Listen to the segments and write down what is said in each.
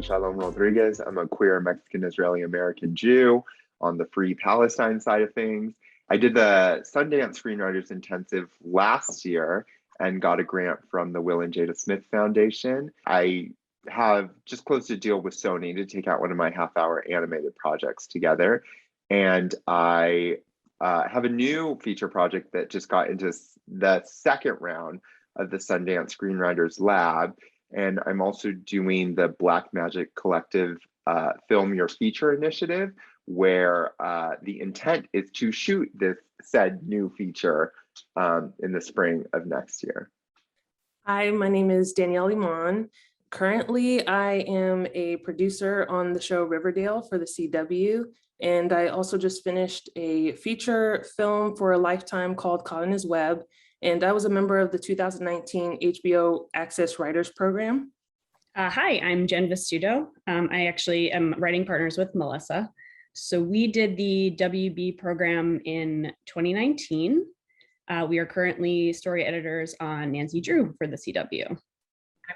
Benjamin-Shalom Rodriguez. I'm a queer Mexican Israeli American Jew on the Free Palestine side of things. I did the Sundance Screenwriters Intensive last year and got a grant from the Will and Jada Smith Foundation. I have just closed a deal with Sony to take out one of my half-hour animated projects together. And I have a new feature project that just got into the second round of the Sundance Screenwriters Lab. And I'm also doing the Black Magic Collective Film Your Feature initiative, where the intent is to shoot this said new feature in the spring of next year. Hi, my name is Danielle Iman. Currently, I am a producer on the show Riverdale for the CW, and I also just finished a feature film for a Lifetime called Caught in His Web, and I was a member of the 2019 HBO Access Writers Program. Hi, I'm Jen Vestuto. I actually am writing partners with Melissa. So we did the WB program in 2019. We are currently story editors on Nancy Drew for the CW.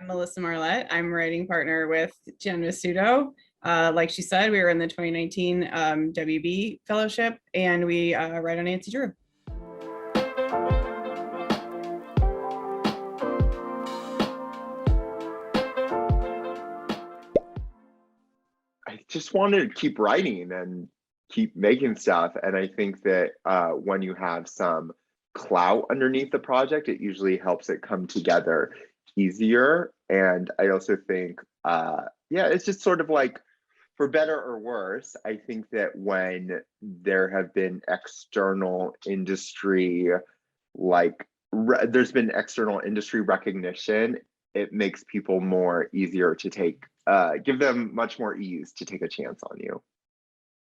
I'm Melissa Marlette. I'm writing partner with Jen Vestuto. Like she said, we were in the 2019 WB fellowship, and we write on Nancy Drew. I just wanted to keep writing and keep making stuff. And I think that when you have some clout underneath the project, it usually helps it come together easier. And I also think, it's just sort of like, for better or worse, I think that when there have been external industry, there's been external industry recognition, it makes people more easier to take, give them much more ease to take a chance on you.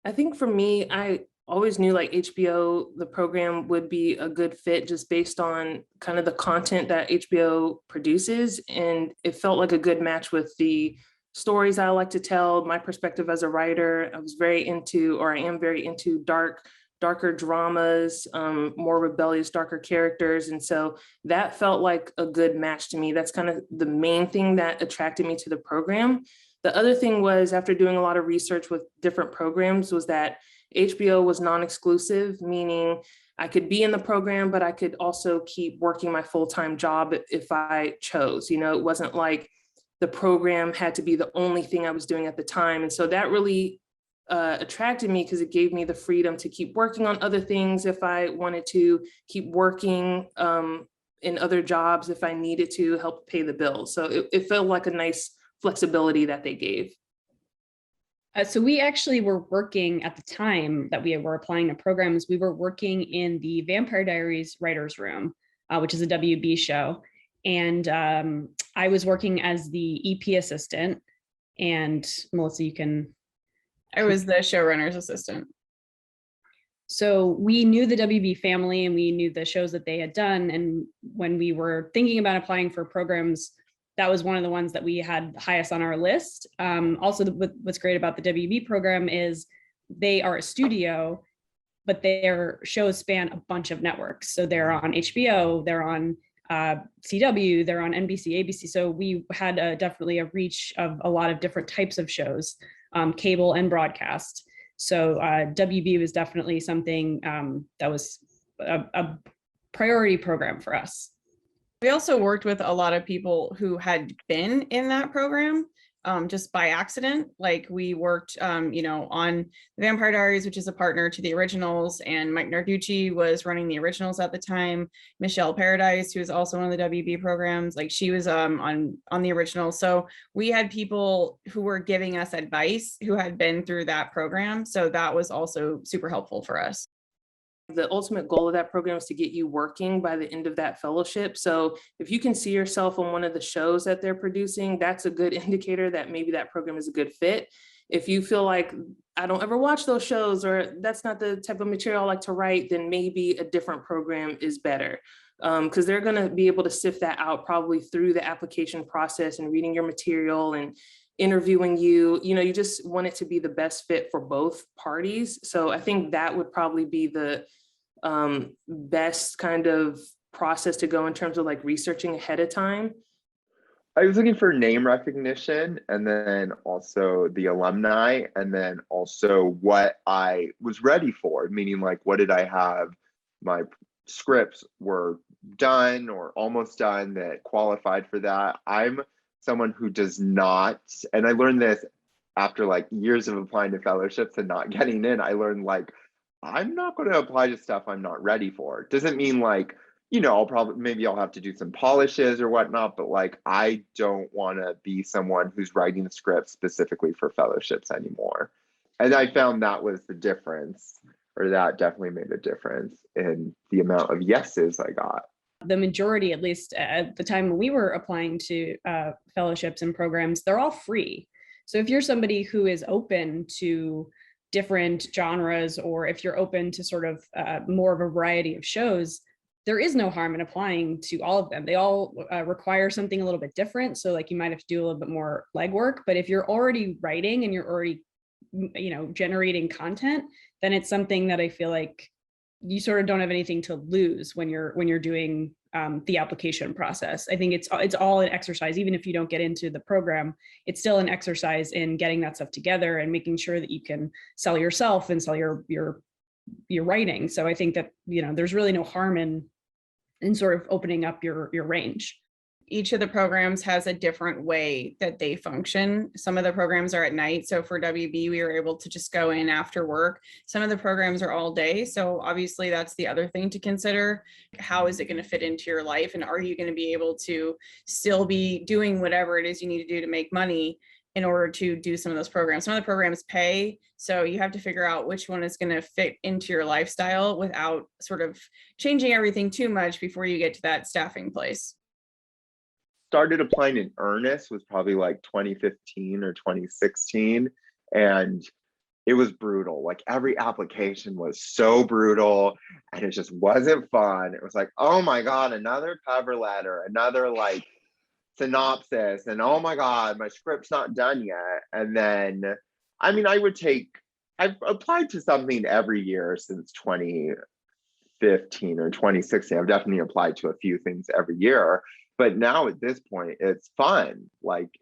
I think for me, I always knew like HBO, the program would be a good fit just based on kind of the content that HBO produces. And it felt like a good match with the stories I like to tell, my perspective as a writer. I was very into, or I am very into darker dramas, more rebellious, darker characters. And so that felt like a good match to me. That's kind of the main thing that attracted me to the program. The other thing was, after doing a lot of research with different programs, was that HBO was non-exclusive, meaning I could be in the program, but I could also keep working my full-time job if I chose. It wasn't like the program had to be the only thing I was doing at the time. And so that really attracted me because it gave me the freedom to keep working on other things if I wanted to, keep working in other jobs if I needed to help pay the bills. So it felt like a nice flexibility that they gave. So we actually were working at the time that we were applying to programs. We were working in the Vampire Diaries writers' room, which is a WB show. And I was working as the EP assistant, and Melissa, you can. I was the showrunner's assistant. So we knew the WB family and we knew the shows that they had done. And when we were thinking about applying for programs, that was one of the ones that we had highest on our list. Also, what's great about the WB program is they are a studio, but their shows span a bunch of networks. So they're on HBO, they're on CW, they're on NBC, ABC. So we had definitely a reach of a lot of different types of shows, cable and broadcast. So WB was definitely something that was a priority program for us. We also worked with a lot of people who had been in that program just by accident. Like we worked, on the Vampire Diaries, which is a partner to the originals, and Mike Narducci was running the originals at the time. Michelle Paradise, who is also one of the WB programs, like she was on the original. So we had people who were giving us advice who had been through that program. So that was also super helpful for us. The ultimate goal of that program is to get you working by the end of that fellowship. So if you can see yourself on one of the shows that they're producing, that's a good indicator that maybe that program is a good fit. If you feel like I don't ever watch those shows, or that's not the type of material I like to write, then maybe a different program is better. Because they're going to be able to sift that out probably through the application process and reading your material and interviewing you. You just want it to be the best fit for both parties. So I think that would probably be the best kind of process to go in terms of like researching ahead of time. I was looking for name recognition and then also the alumni and then also what I was ready for, meaning like what did I have? My scripts were done or almost done that qualified for that. I'm someone who does not, and I learned this after like years of applying to fellowships and not getting in. I learned like, I'm not going to apply to stuff I'm not ready for. Doesn't mean like, maybe I'll have to do some polishes or whatnot, but like, I don't want to be someone who's writing scripts specifically for fellowships anymore. And I found that was the difference, or that definitely made a difference in the amount of yeses I got. The majority, at least at the time when we were applying to fellowships and programs, they're all free. So if you're somebody who is open to different genres, or if you're open to sort of more of a variety of shows, there is no harm in applying to all of them. They all require something a little bit different. So like you might have to do a little bit more legwork, but if you're already writing and you're already, generating content, then it's something that I feel like you sort of don't have anything to lose when you're doing the application process. I think it's all an exercise. Even if you don't get into the program, it's still an exercise in getting that stuff together and making sure that you can sell yourself and sell your writing. So I think that, there's really no harm in sort of opening up your range. Each of the programs has a different way that they function. Some of the programs are at night. So for WB, we were able to just go in after work. Some of the programs are all day. So obviously that's the other thing to consider. How is it going to fit into your life? And are you going to be able to still be doing whatever it is you need to do to make money in order to do some of those programs? Some of the programs pay. So you have to figure out which one is going to fit into your lifestyle without sort of changing everything too much before you get to that staffing place. Started applying in earnest was probably like 2015 or 2016, and it was brutal. Like every application was so brutal and it just wasn't fun. It was like, oh my God, another cover letter, another like synopsis, and oh my God, my script's not done yet. And then, I've applied to something every year since 2015 or 2016. I've definitely applied to a few things every year. But now at this point, it's fun. Like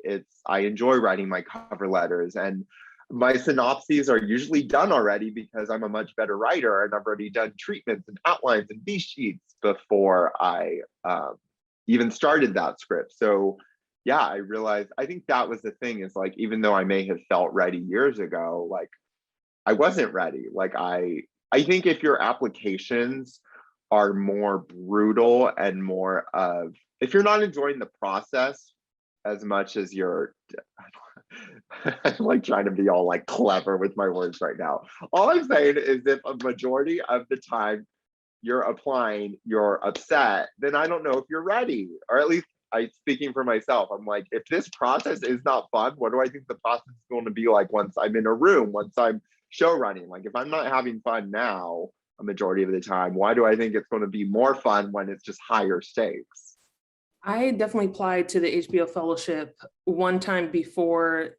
I enjoy writing my cover letters, and my synopses are usually done already because I'm a much better writer and I've already done treatments and outlines and B-sheets before I even started that script. So yeah, I realized, I think that was the thing is like, even though I may have felt ready years ago, like I wasn't ready. Like I think if your applications are more brutal and more of, if you're not enjoying the process as much as you're, I'm like trying to be all like clever with my words right now. All I'm saying is if a majority of the time you're applying, you're upset, then I don't know if you're ready. Or at least speaking for myself, I'm like, if this process is not fun, what do I think the process is going to be like once I'm in a room, once I'm show running? Like if I'm not having fun now, a majority of the time, why do I think it's going to be more fun when it's just higher stakes? I definitely applied to the HBO fellowship one time before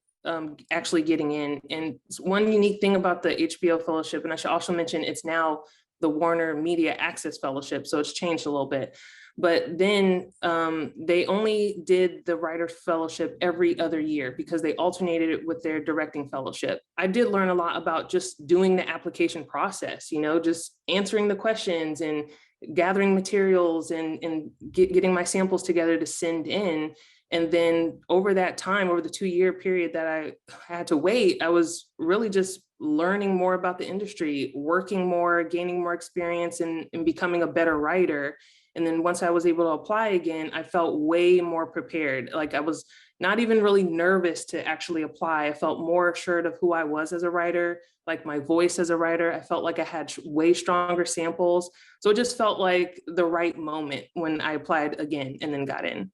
actually getting in. And one unique thing about the HBO fellowship, and I should also mention, it's now the Warner Media Access Fellowship, so it's changed a little bit. But then they only did the Writers Fellowship every other year because they alternated it with their directing fellowship. I did learn a lot about just doing the application process, just answering the questions and gathering materials and getting my samples together to send in. And then over that time, over the 2-year period that I had to wait, I was really just learning more about the industry, working more, gaining more experience, and becoming a better writer. And then once I was able to apply again, I felt way more prepared. Like I was not even really nervous to actually apply. I felt more assured of who I was as a writer, like my voice as a writer. I felt like I had way stronger samples. So it just felt like the right moment when I applied again and then got in.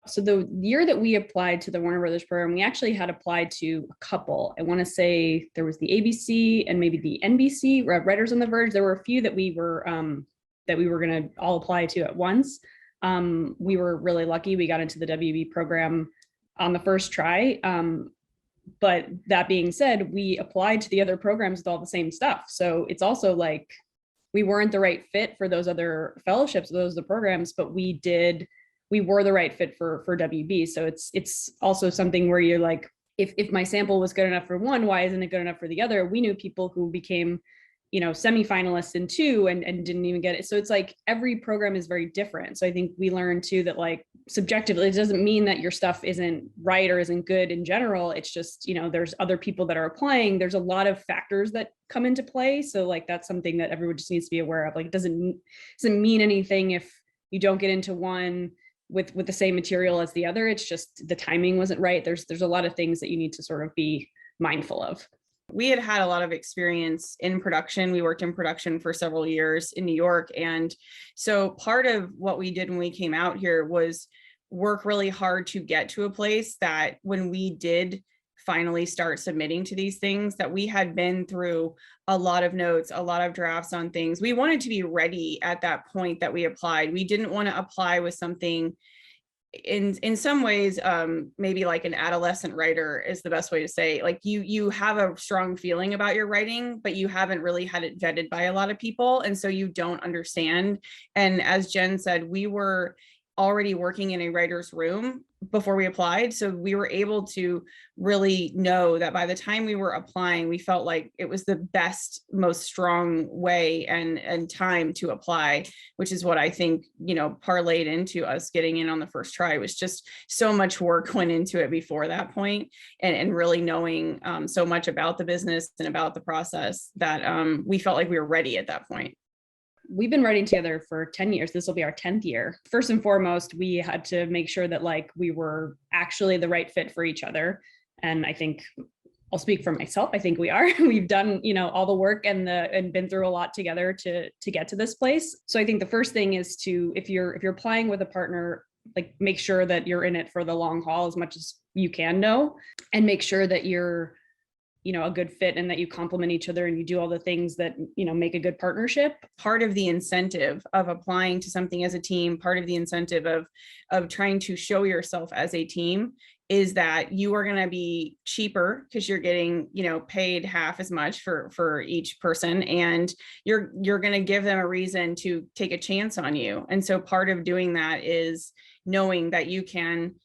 So the year that we applied to the Warner Brothers program, we actually had applied to a couple. I want to say there was the ABC and maybe the NBC, Writers on the Verge. There were a few that we were going to all apply to at once. We were really lucky. We got into the WB program on the first try. But that being said, we applied to the other programs with all the same stuff. So it's also like we weren't the right fit for those other fellowships, those other programs, but we did we were the right fit for WB. So it's also something where you're like, if my sample was good enough for one, why isn't it good enough for the other? We knew people who became, semifinalists in two and didn't even get it. So it's like every program is very different. So I think we learned too that like subjectively, it doesn't mean that your stuff isn't right or isn't good in general. It's just, there's other people that are applying. There's a lot of factors that come into play. So like that's something that everyone just needs to be aware of. Like it doesn't mean anything if you don't get into one with the same material as the other. It's just the timing wasn't right. There's a lot of things that you need to sort of be mindful of. We had a lot of experience in production. We worked in production for several years in New York. And so part of what we did when we came out here was work really hard to get to a place that when we did finally start submitting to these things, that we had been through a lot of notes, a lot of drafts on things. We wanted to be ready at that point that we applied. We didn't want to apply with something in some ways, maybe like an adolescent writer is the best way to say, like you have a strong feeling about your writing, but you haven't really had it vetted by a lot of people. And so you don't understand. And as Jen said, we were already working in a writer's room before we applied. So we were able to really know that by the time we were applying, we felt like it was the best, most strong way and time to apply, which is what I think, parlayed into us getting in on the first try. It was just so much work went into it before that point, and really knowing so much about the business and about the process that we felt like we were ready at that point. We've been writing together for 10 years. This will be our 10th year. First and foremost, we had to make sure that like we were actually the right fit for each other. And I think I'll speak for myself. I think we are. We've done, all the work and been through a lot together to get to this place. So I think the first thing is to, if you're applying with a partner, like make sure that you're in it for the long haul as much as you can know, and make sure that you're a good fit and that you complement each other and you do all the things that, make a good partnership. Part of the incentive of applying to something as a team, part of the incentive of trying to show yourself as a team is that you are going to be cheaper because you're getting, paid half as much for each person, and you're going to give them a reason to take a chance on you. And so part of doing that is knowing that you can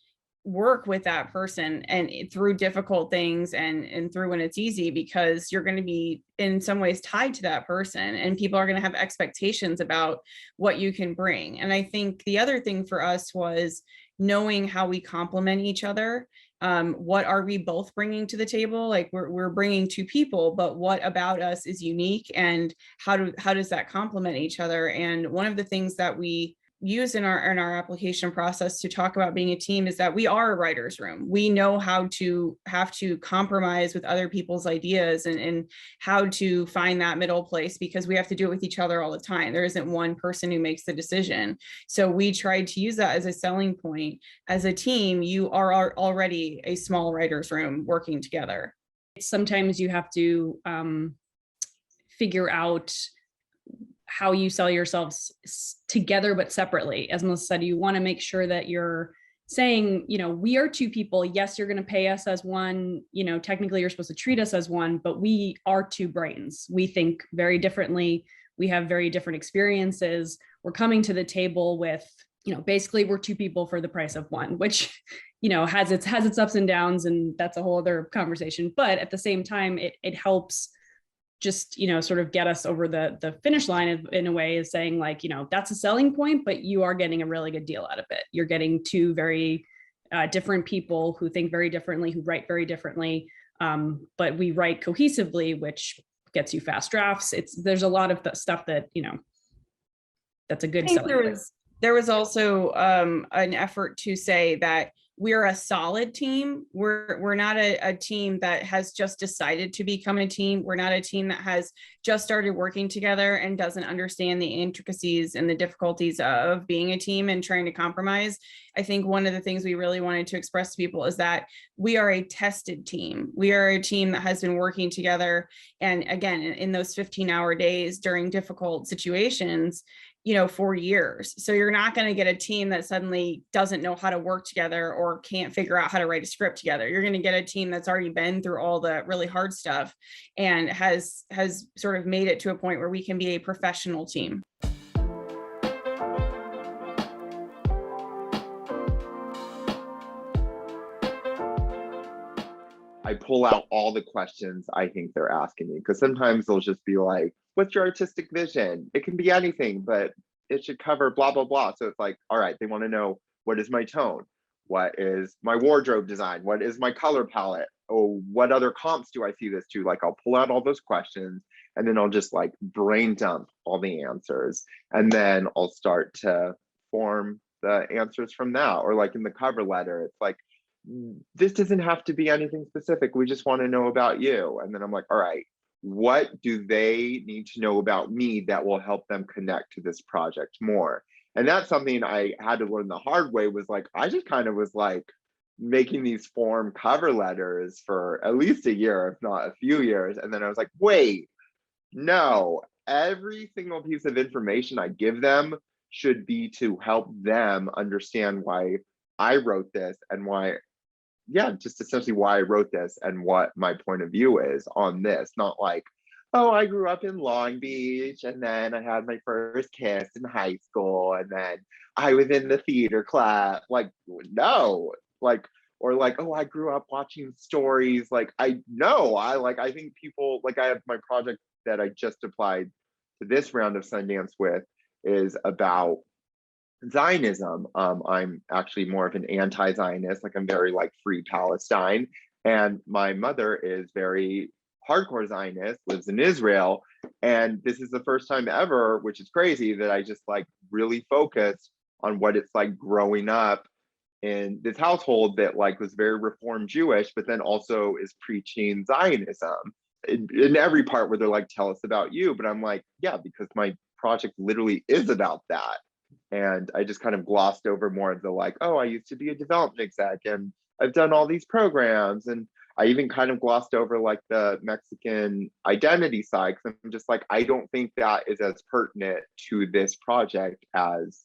work with that person and through difficult things and through when it's easy, because you're going to be in some ways tied to that person, and people are going to have expectations about what you can bring. And I think the other thing for us was knowing how we complement each other. What are we both bringing to the table? Like we're bringing two people, but what about us is unique, and how does that complement each other? And one of the things that we use in our application process to talk about being a team is that we are a writer's room. We know how to have to compromise with other people's ideas and how to find that middle place, because we have to do it with each other all the time. There isn't one person who makes the decision. So we tried to use that as a selling point. As a team, you are already a small writer's room working together. Sometimes you have to figure out how you sell yourselves together, but separately. As Melissa said, you want to make sure that you're saying, we are two people. Yes, you're going to pay us as one, technically you're supposed to treat us as one, but we are two brains. We think very differently. We have very different experiences. We're coming to the table with, basically we're two people for the price of one, which, has its ups and downs, and that's a whole other conversation. But at the same time, it helps just, sort of get us over the finish line in a way, is saying like, that's a selling point, but you are getting a really good deal out of it. You're getting two very different people who think very differently, who write very differently, but we write cohesively, which gets you fast drafts. There's a lot of stuff that, that's a good selling point. There was also an effort to say that we're a solid team. We're not a team that has just decided to become a team. We're not a team that has just started working together and doesn't understand the intricacies and the difficulties of being a team and trying to compromise. I think one of the things we really wanted to express to people is that we are a tested team. We are a team that has been working together. And again, in those 15-hour days during difficult situations, for years. So you're not going to get a team that suddenly doesn't know how to work together or can't figure out how to write a script together. You're going to get a team that's already been through all the really hard stuff and has sort of made it to a point where we can be a professional team. I pull out all the questions I think they're asking me, because sometimes they'll just be like, what's your artistic vision? It can be anything, but it should cover blah, blah, blah. So it's like, all right, they want to know, what is my tone? What is my wardrobe design? What is my color palette? Oh, what other comps do I see this to? Like, I'll pull out all those questions and then I'll just like brain dump all the answers. And then I'll start to form the answers from that. Or like in the cover letter, it's like, this doesn't have to be anything specific. We just want to know about you. And then I'm like, all right, what do they need to know about me that will help them connect to this project more? And that's something I had to learn the hard way, was like, I just kind of was like making these form cover letters for at least a year, if not a few years. And then I was like, wait, no, every single piece of information I give them should be to help them understand why I wrote this and why, yeah, just essentially why I wrote this and what my point of view is on this. Not like, oh, I grew up in Long Beach and then I had my first kiss in high school and then I was in the theater class. Like, no, like, or like, oh, I grew up watching stories. Like, I know, I think people, like, I have my project that I just applied to this round of Sundance with is about Zionism. I'm actually more of an anti-Zionist, like I'm very like free Palestine. And my mother is very hardcore Zionist, lives in Israel. And this is the first time ever, which is crazy, that I just like really focused on what it's like growing up in this household that like was very Reformed Jewish, but then also is preaching Zionism in every part where they're like, tell us about you. But I'm like, yeah, because my project literally is about that. And I just kind of glossed over more of the like, oh, I used to be a development exec and I've done all these programs. And I even kind of glossed over like the Mexican identity side, because I'm just like, I don't think that is as pertinent to this project as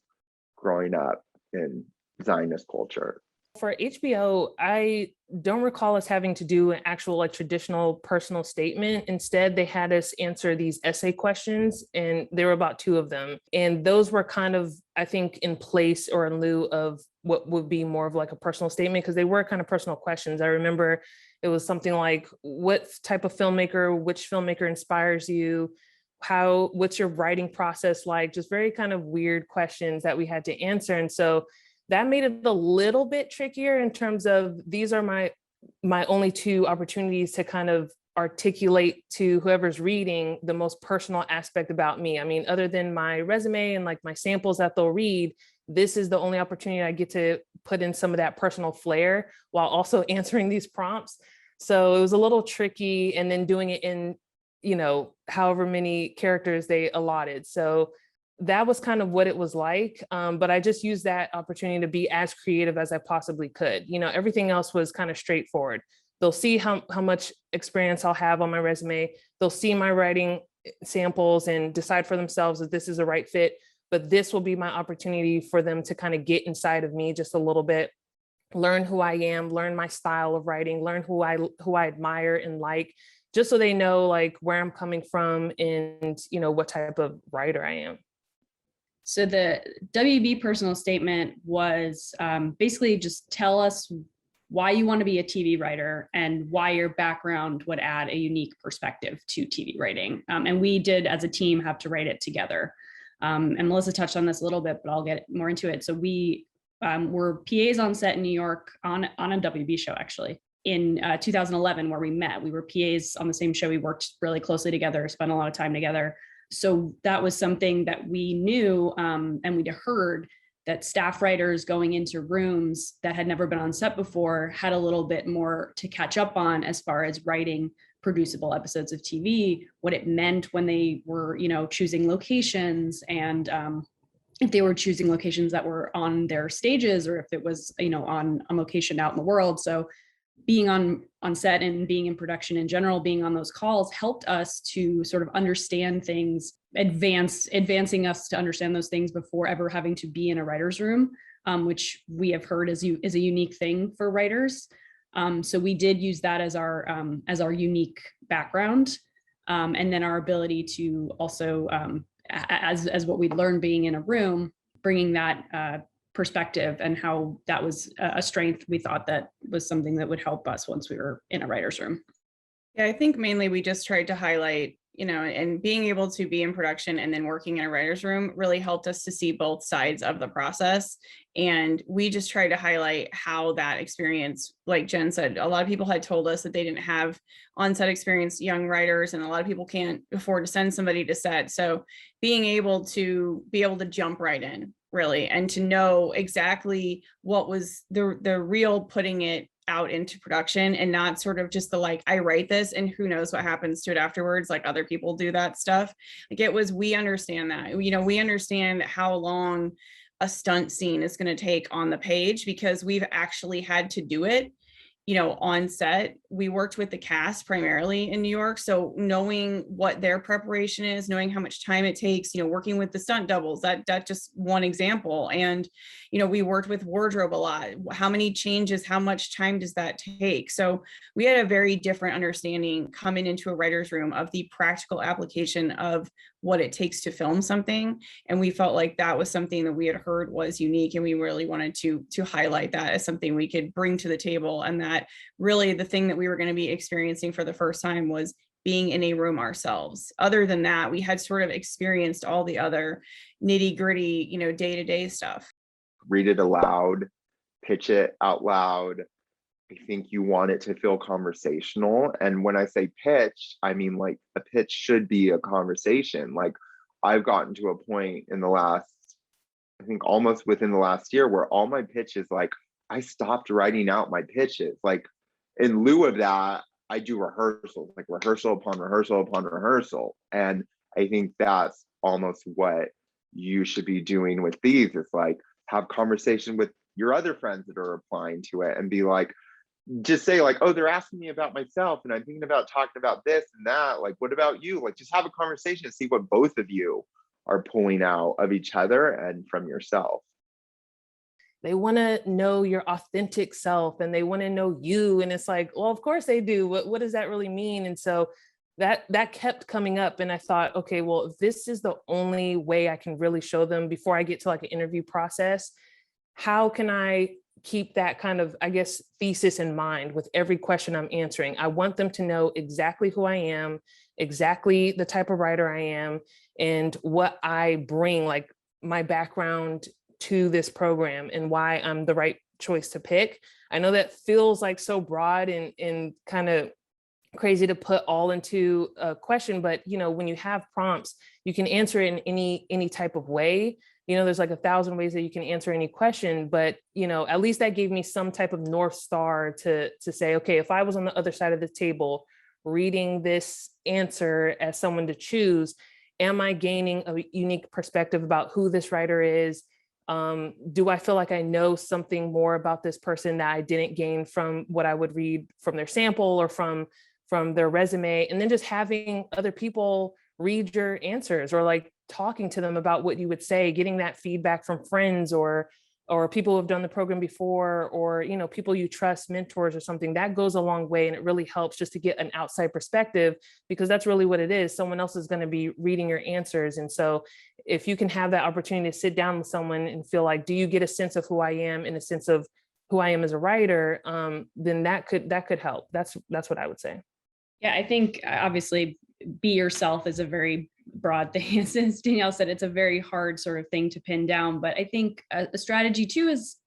growing up in Zionist culture. For HBO, I don't recall us having to do an actual like traditional personal statement. Instead, they had us answer these essay questions, and there were about 2 of them. And those were kind of, I think, in place or in lieu of what would be more of like a personal statement, because they were kind of personal questions. I remember it was something like, what type of filmmaker, which filmmaker inspires you? What's your writing process like? Just very kind of weird questions that we had to answer. And so that made it a little bit trickier in terms of, these are my only 2 opportunities to kind of articulate to whoever's reading the most personal aspect about me. I mean, other than my resume and like my samples that they'll read, this is the only opportunity I get to put in some of that personal flair while also answering these prompts. So it was a little tricky, and then doing it in, however many characters they allotted. So that was kind of what it was like. But I just used that opportunity to be as creative as I possibly could. Everything else was kind of straightforward. They'll see how much experience I'll have on my resume. They'll see my writing samples and decide for themselves if this is a right fit. But this will be my opportunity for them to kind of get inside of me just a little bit, learn who I am, learn my style of writing, learn who I admire and like, just so they know like where I'm coming from and, what type of writer I am. So the WB personal statement was basically just tell us why you want to be a TV writer and why your background would add a unique perspective to TV writing. And we did, as a team, have to write it together. And Melissa touched on this a little bit, but I'll get more into it. So we were PAs on set in New York on a WB show, actually, in 2011, where we met. We were PAs on the same show. We worked really closely together, spent a lot of time together. So that was something that we knew, and we'd heard that staff writers going into rooms that had never been on set before had a little bit more to catch up on as far as writing producible episodes of TV, what it meant when they were, choosing locations, and if they were choosing locations that were on their stages, or if it was, on location out in the world. So being on set and being in production in general, being on those calls helped us to sort of understand things, advancing us to understand those things before ever having to be in a writer's room, which we have heard is a unique thing for writers. So we did use that as our unique background, and then our ability to also, as what we learned being in a room, bringing that perspective and how that was a strength we thought that was something that would help us once we were in a writer's room. Yeah, I think mainly we just tried to highlight, and being able to be in production and then working in a writer's room really helped us to see both sides of the process. And we just tried to highlight how that experience, like Jen said, a lot of people had told us that they didn't have on-set experience, young writers, and a lot of people can't afford to send somebody to set. So being able to jump right in, really, and to know exactly what was the real putting it out into production, and not sort of just the like, I write this and who knows what happens to it afterwards, like other people do that stuff. Like it was, we understand that, we understand how long a stunt scene is going to take on the page because we've actually had to do it on set. We worked with the cast primarily in New York. So knowing what their preparation is, knowing how much time it takes, working with the stunt doubles, that just one example. And, we worked with wardrobe a lot. How many changes, how much time does that take? So we had a very different understanding coming into a writer's room of the practical application of what it takes to film something. And we felt like that was something that we had heard was unique. And we really wanted to highlight that as something we could bring to the table. And that really the thing that we were going to be experiencing for the first time was being in a room ourselves. Other than that, we had sort of experienced all the other nitty gritty, day-to-day stuff. Read it aloud, pitch it out loud. I think you want it to feel conversational. And when I say pitch, I mean like a pitch should be a conversation. Like I've gotten to a point in the last, I think almost within the last year, where all my pitches, like I stopped writing out my pitches. Like in lieu of that, I do rehearsals, like rehearsal upon rehearsal upon rehearsal. And I think that's almost what you should be doing with these. It's like have conversation with your other friends that are applying to it and be like, just say like, oh, they're asking me about myself and I'm thinking about talking about this and that. Like, what about you? Like, just have a conversation and see what both of you are pulling out of each other and from yourself. They want to know your authentic self and they want to know you. And it's like, well, of course they do. What does that really mean? And so that kept coming up. And I thought, okay, well, if this is the only way I can really show them before I get to like an interview process, how can I keep that kind of, I guess, thesis in mind with every question I'm answering? I want them to know exactly who I am, exactly the type of writer I am, and what I bring, like my background to this program and why I'm the right choice to pick. I know that feels like so broad and kind of crazy to put all into a question, but when you have prompts, you can answer it in any type of way. There's like 1,000 ways that you can answer any question, but at least that gave me some type of North Star to say, okay, if I was on the other side of the table reading this answer as someone to choose, am I gaining a unique perspective about who this writer is? Do I feel like I know something more about this person that I didn't gain from what I would read from their sample or from their resume? And then just having other people read your answers or like talking to them about what you would say, getting that feedback from friends or people who have done the program before, or people you trust, mentors or something. That goes a long way, and it really helps just to get an outside perspective, because that's really what it is. Someone else is going to be reading your answers. And so if you can have that opportunity to sit down with someone and feel like, do you get a sense of who I am and a sense of who I am as a writer, then that could help. That's what I would say. Yeah, I think obviously be yourself is a very broad thing. As Danielle said, it's a very hard sort of thing to pin down. But I think a strategy too is,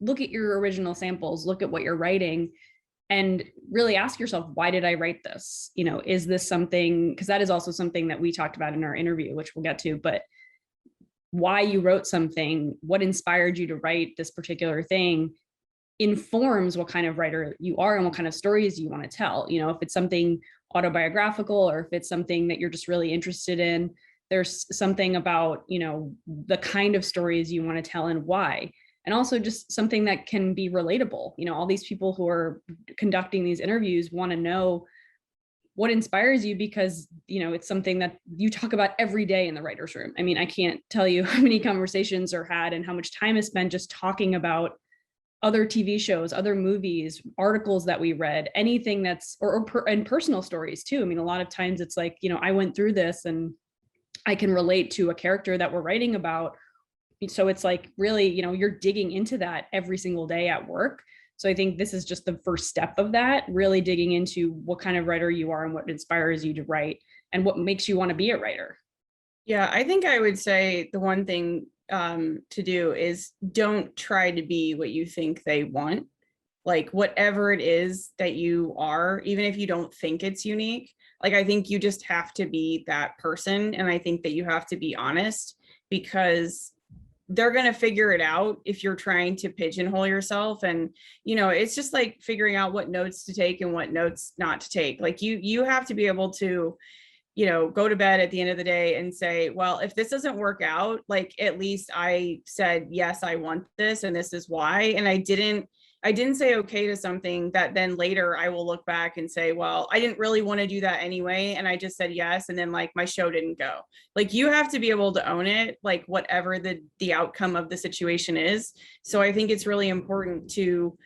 look at your original samples, look at what you're writing, and really ask yourself, why did I write this? Is this something, because that is also something that we talked about in our interview, which we'll get to, but why you wrote something, what inspired you to write this particular thing informs what kind of writer you are and what kind of stories you want to tell. If it's something autobiographical or if it's something that you're just really interested in, there's something about, the kind of stories you want to tell and why. And also just something that can be relatable. All these people who are conducting these interviews want to know what inspires you, because, it's something that you talk about every day in the writer's room. I mean, I can't tell you how many conversations are had and how much time is spent just talking about other TV shows, other movies, articles that we read, anything that's, and personal stories too. I mean, a lot of times it's like, I went through this and I can relate to a character that we're writing about, So it's like really, you're digging into that every single day at work. So I think this is just the first step of that, really digging into what kind of writer you are and what inspires you to write and what makes you want to be a writer. Yeah, I think I would say the one thing to do is don't try to be what you think they want. Like whatever it is that you are, even if you don't think it's unique, like I think you just have to be that person. And I think that you have to be honest, because they're going to figure it out if you're trying to pigeonhole yourself. And it's just like figuring out what notes to take and what notes not to take. Like you have to be able to go to bed at the end of the day and say, well, if this doesn't work out, like at least I said, yes, I want this and this is why. And I didn't say okay to something that then later I will look back and say, well, I didn't really want to do that anyway. And I just said yes. And then like my show didn't go. Like you have to be able to own it, like whatever the outcome of the situation is. So I think it's really important to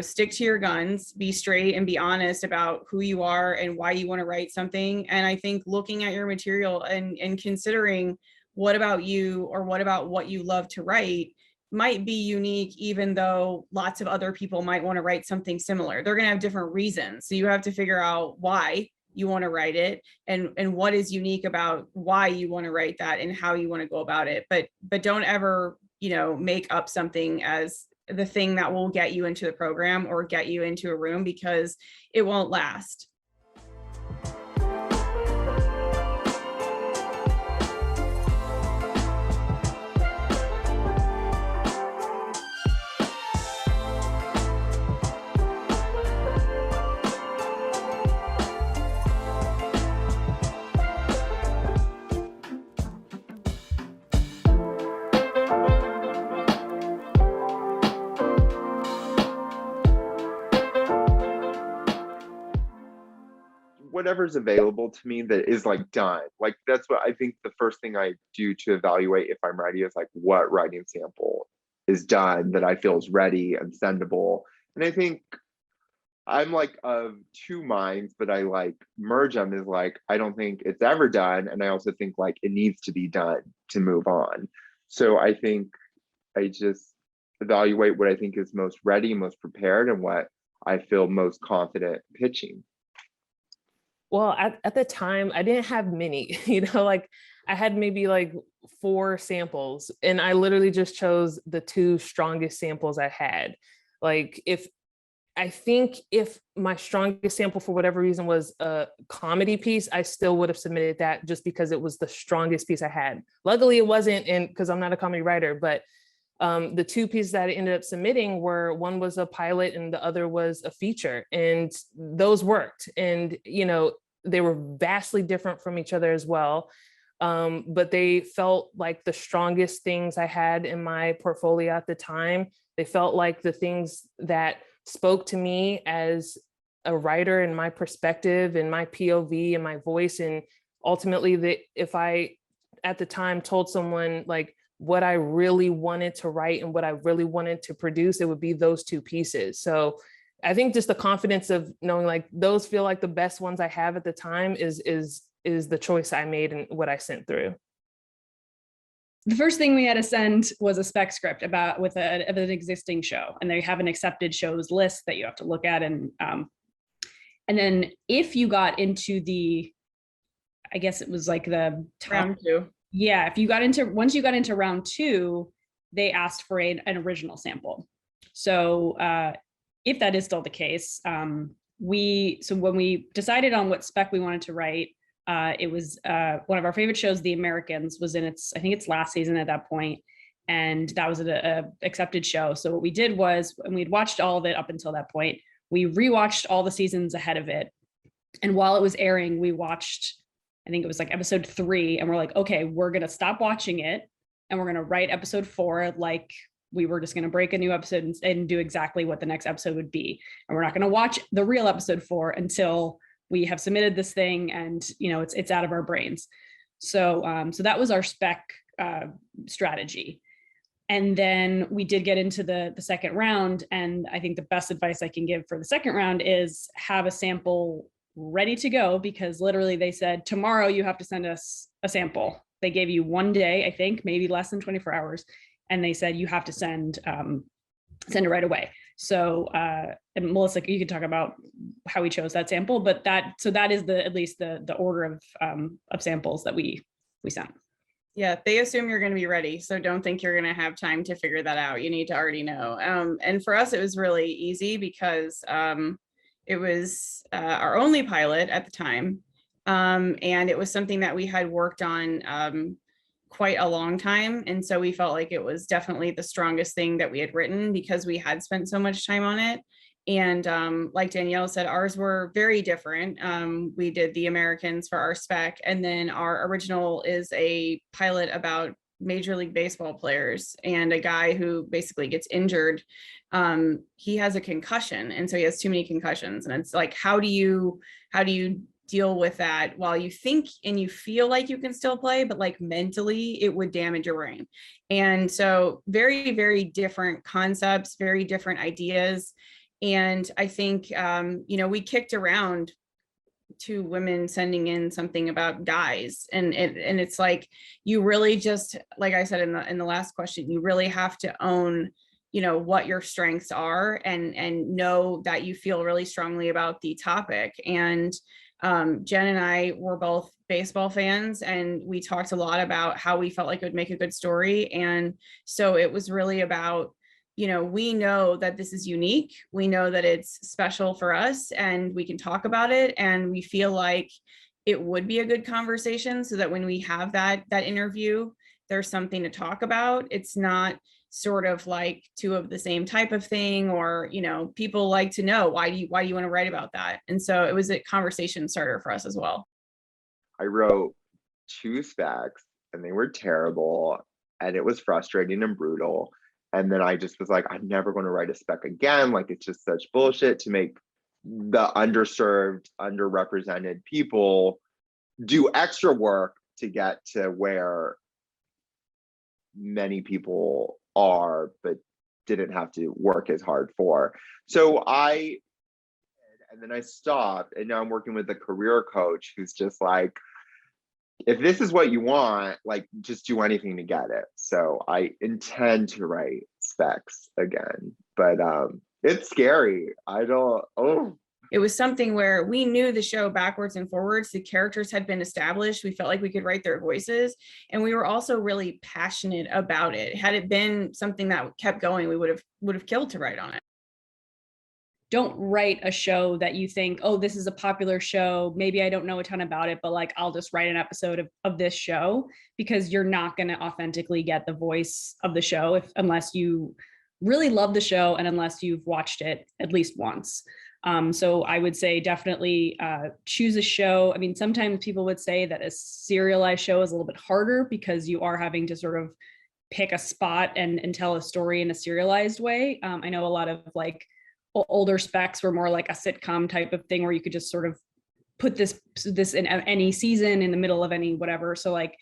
stick to your guns, be straight and be honest about who you are and why you want to write something. And I think looking at your material and considering what about you or what about what you love to write might be unique, even though lots of other people might want to write something similar. They're going to have different reasons. So you have to figure out why you want to write it and what is unique about why you want to write that and how you want to go about it. But don't ever, make up something as the thing that will get you into the program or get you into a room, because it won't last. Whatever's available to me that is like done. Like that's what I think the first thing I do to evaluate if I'm writing is like what writing sample is done that I feel is ready and sendable. And I think I'm like of two minds, but I like merge them is like I don't think it's ever done. And I also think like it needs to be done to move on. So I think I just evaluate what I think is most ready, most prepared, and what I feel most confident pitching. Well, at the time, I didn't have many, like I had maybe like 4 samples, and I literally just chose the 2 strongest samples I had. Like if my strongest sample for whatever reason was a comedy piece, I still would have submitted that just because it was the strongest piece I had. Luckily it wasn't, and because I'm not a comedy writer, but the 2 pieces that I ended up submitting were, one was a pilot and the other was a feature, and those worked. And, they were vastly different from each other as well. But they felt like the strongest things I had in my portfolio at the time. They felt like the things that spoke to me as a writer and my perspective and my POV and my voice. And ultimately that if I, at the time, told someone like what I really wanted to write and what I really wanted to produce, it would be those 2 pieces. So I think just the confidence of knowing like those feel like the best ones I have at the time is the choice I made and what I sent through. The first thing we had to send was a spec script with an existing show, and they have an accepted shows list that you have to look at. And then if you got into I guess it was like the top, Round 2. Yeah, once you got into round 2, they asked for an original sample. So if that is still the case, when we decided on what spec we wanted to write, it was one of our favorite shows, The Americans, was in I think its last season at that point, and that was an accepted show. So what we did was, and we'd watched all of it up until that point, we rewatched all the seasons ahead of it. And while it was airing, we watched, I think it was like episode 3, and we're like, okay, we're going to stop watching it and we're going to write episode 4 like we were just going to break a new episode and do exactly what the next episode would be. And we're not going to watch the real episode 4 until we have submitted this thing and, it's out of our brains. So that was our spec strategy. And then we did get into the second round. And I think the best advice I can give for the second round is have a sample ready to go, because literally they said, tomorrow you have to send us a sample. They gave you 1 day, I think, maybe less than 24 hours. and they said, you have to send it right away. So, and Melissa, you could talk about how we chose that sample, but that is at least the order of samples that we sent. Yeah, they assume you're going to be ready. So don't think you're going to have time to figure that out. You need to already know. And for us, it was really easy because it was our only pilot at the time. And it was something that we had worked on quite a long time. And so we felt like it was definitely the strongest thing that we had written because we had spent so much time on it. And like Danielle said, ours were very different. We did the Americans for our spec, and then our original is a pilot about Major League Baseball players and a guy who basically gets injured. He has a concussion, and so he has too many concussions. And it's like, how do you deal with that while you think and you feel like you can still play, but like mentally it would damage your brain. And so very, very different concepts, very different ideas. And I think, we kicked around 2 women sending in something about guys. And it's like, you really just, like I said in the last question, you really have to own, what your strengths are and know that you feel really strongly about the topic. And Jen and I were both baseball fans, and we talked a lot about how we felt like it would make a good story. And so it was really about, we know that this is unique. We know that it's special for us and we can talk about it. And we feel like it would be a good conversation so that when we have that interview, there's something to talk about. It's not sort of like 2 of the same type of thing, or, people like to know, why do you want to write about that? And so it was a conversation starter for us as well. I wrote 2 specs and they were terrible and it was frustrating and brutal. And then I just was like, I'm never going to write a spec again. Like, it's just such bullshit to make the underserved, underrepresented people do extra work to get to where many people are, but didn't have to work as hard for. So and then I stopped, and now I'm working with a career coach who's just like, if this is what you want, like, just do anything to get it. So I intend to write specs again, but it's scary. It was something where we knew the show backwards and forwards. The characters had been established. We felt like we could write their voices. And we were also really passionate about it. Had it been something that kept going, we would have killed to write on it. Don't write a show that you think, oh, this is a popular show. Maybe I don't know a ton about it, but like, I'll just write an episode of this show, because you're not going to authentically get the voice of the show unless you really love the show and unless you've watched it at least once. So I would say definitely choose a show. I mean, sometimes people would say that a serialized show is a little bit harder because you are having to sort of pick a spot and tell a story in a serialized way. I know a lot of like older specs were more like a sitcom type of thing where you could just sort of put this in any season in the middle of any whatever. So like,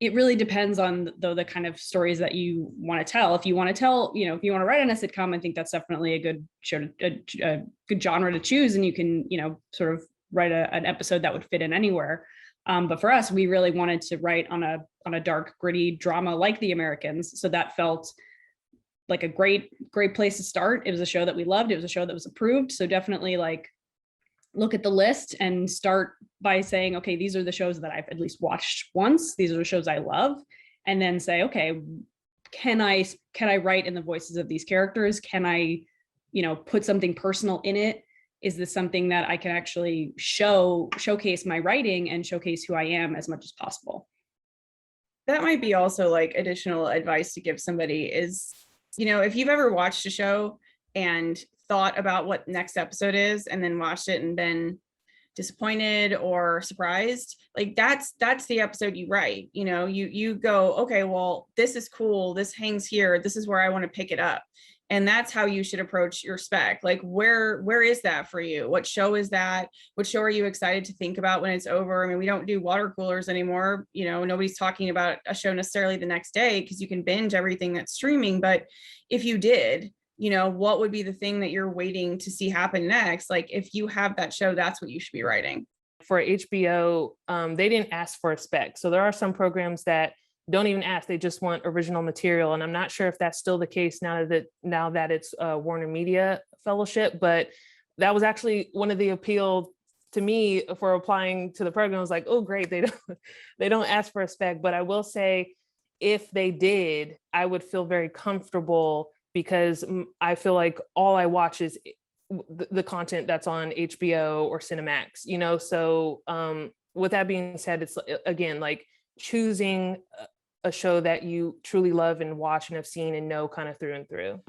it really depends on the kind of stories that you want to tell. If you want to tell, if you want to write on a sitcom, I think that's definitely a good show, a good genre to choose. And you can, sort of write an episode that would fit in anywhere. But for us, we really wanted to write on a dark, gritty drama like The Americans. So that felt like a great place to start. It was a show that we loved. It was a show that was approved. So definitely like look at the list and start by saying, okay, these are the shows that I've at least watched once. These are the shows I love. And then say, okay, can I write in the voices of these characters? Can I, put something personal in it? Is this something that I can actually showcase my writing and showcase who I am as much as possible? That might be also like additional advice to give somebody is, if you've ever watched a show and thought about what next episode is and then watched it and been disappointed or surprised, like that's the episode you write. You go, okay, well, this is cool, this hangs here, this is where I want to pick it up. And that's how you should approach your spec. Like, where is that for you? What show is that? What show are you excited to think about when it's over? I mean, we don't do water coolers anymore. Nobody's talking about a show necessarily the next day because you can binge everything that's streaming. But if you did, what would be the thing that you're waiting to see happen next? Like, if you have that show, that's what you should be writing. For HBO, they didn't ask for a spec. So there are some programs that don't even ask, they just want original material. And I'm not sure if that's still the case now that it's Warner Media Fellowship, but that was actually one of the appeal to me for applying to the program. I was like, oh, great, they don't ask for a spec. But I will say, if they did, I would feel very comfortable, because I feel like all I watch is the content that's on HBO or Cinemax, you know? So with that being said, it's again, like choosing a show that you truly love and watch and have seen and know kind of through and through.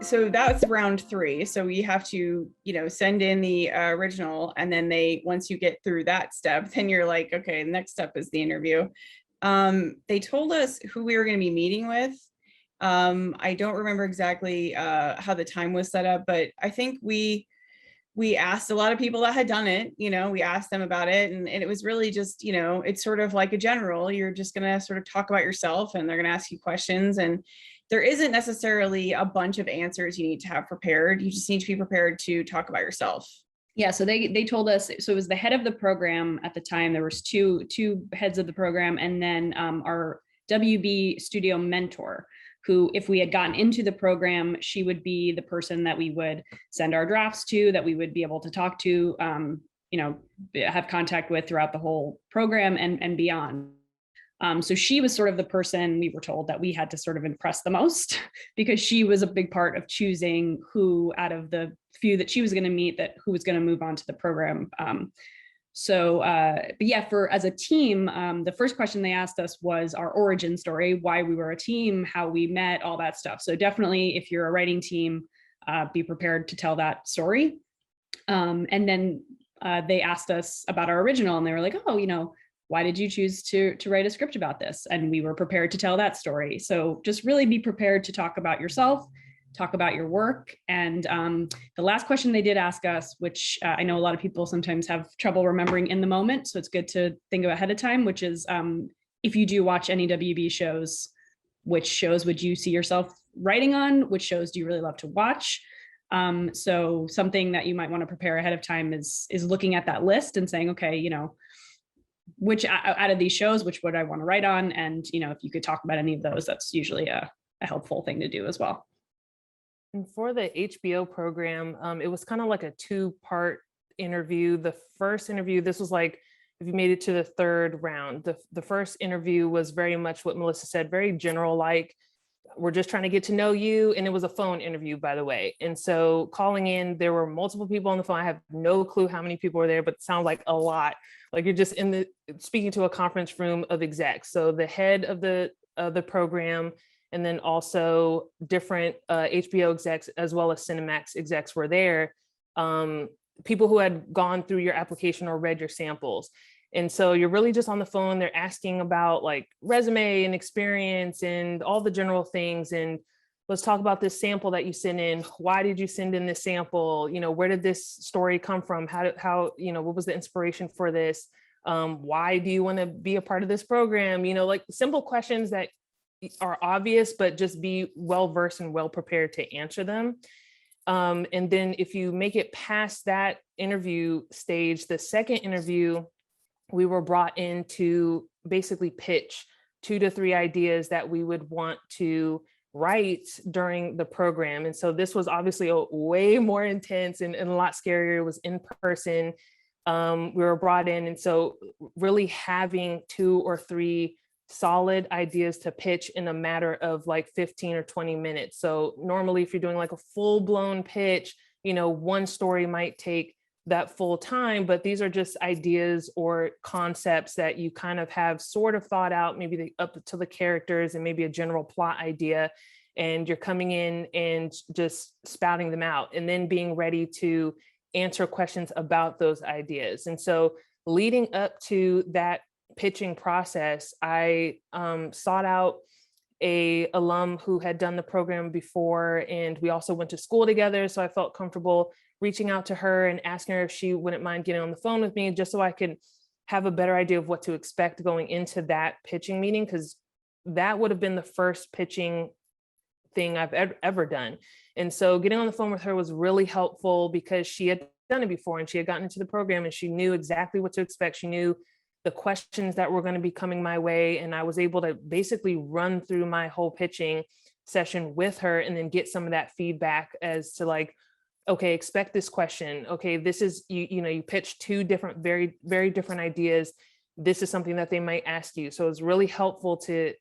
So that's round 3. So we have to, send in the original, and then once you get through that step, then you're like, okay, the next step is the interview. They told us who we were going to be meeting with. I don't remember exactly how the time was set up, but I think we asked a lot of people that had done it, we asked them about it, and it was really just, it's sort of like a general, you're just going to sort of talk about yourself, and they're going to ask you questions, and there isn't necessarily a bunch of answers you need to have prepared. You just need to be prepared to talk about yourself. Yeah, so they told us, so it was the head of the program at the time. There was two heads of the program, and then our WB studio mentor, who, if we had gotten into the program, she would be the person that we would send our drafts to, that we would be able to talk to, have contact with throughout the whole program and beyond. So she was sort of the person, we were told, that we had to sort of impress the most, because she was a big part of choosing who out of the few that she was going to meet, who was going to move on to the program. But yeah, as a team, the first question they asked us was our origin story, why we were a team, how we met, all that stuff. So definitely, if you're a writing team, be prepared to tell that story. And then they asked us about our original, and they were like, oh, why did you choose to write a script about this? And we were prepared to tell that story. So just really be prepared to talk about yourself, talk about your work. And the last question they did ask us, which I know a lot of people sometimes have trouble remembering in the moment, so it's good to think about ahead of time, which is if you do watch any WB shows, which shows would you see yourself writing on? Which shows do you really love to watch? So something that you might want to prepare ahead of time is looking at that list and saying, okay, which out of these shows, which would I want to write on? And, if you could talk about any of those, that's usually a helpful thing to do as well. And for the HBO program, it was kind of like a 2-part interview. The first interview, this was like, if you made it to the 3rd round, the first interview was very much what Melissa said, very general, like, we're just trying to get to know you. And it was a phone interview, by the way. And so calling in, there were multiple people on the phone. I have no clue how many people were there, but it sounds like a lot. Like you're just speaking to a conference room of execs. So the head of the program, and then also different HBO execs, as well as Cinemax execs were there. People who had gone through your application or read your samples. And so you're really just on the phone. They're asking about like resume and experience and all the general things. And let's talk about this sample that you sent in. Why did you send in this sample? Where did this story come from? How what was the inspiration for this? Why do you want to be a part of this program? Like simple questions that are obvious, but just be well-versed and well-prepared to answer them. And then if you make it past that interview stage, the second interview, we were brought in to basically pitch 2 to 3 ideas that we would want to write during the program. And so this was obviously way more intense and a lot scarier. It was in person. We were brought in. And so really having 2 or 3 solid ideas to pitch in a matter of like 15 or 20 minutes. So normally if you're doing like a full-blown pitch, one story might take that full time, but these are just ideas or concepts that you kind of have sort of thought out, maybe up to the characters and maybe a general plot idea, and you're coming in and just spouting them out and then being ready to answer questions about those ideas. And so leading up to that pitching process, I sought out a alum who had done the program before, and we also went to school together. So I felt comfortable reaching out to her and asking her if she wouldn't mind getting on the phone with me, just so I could have a better idea of what to expect going into that pitching meeting, because that would have been the first pitching thing I've ever done. And so getting on the phone with her was really helpful because she had done it before, and she had gotten into the program and she knew exactly what to expect. She knew the questions that were going to be coming my way. And I was able to basically run through my whole pitching session with her and then get some of that feedback as to like, okay, expect this question. Okay, this is, you pitch two different, very, very different ideas. This is something that they might ask you. So it's really helpful to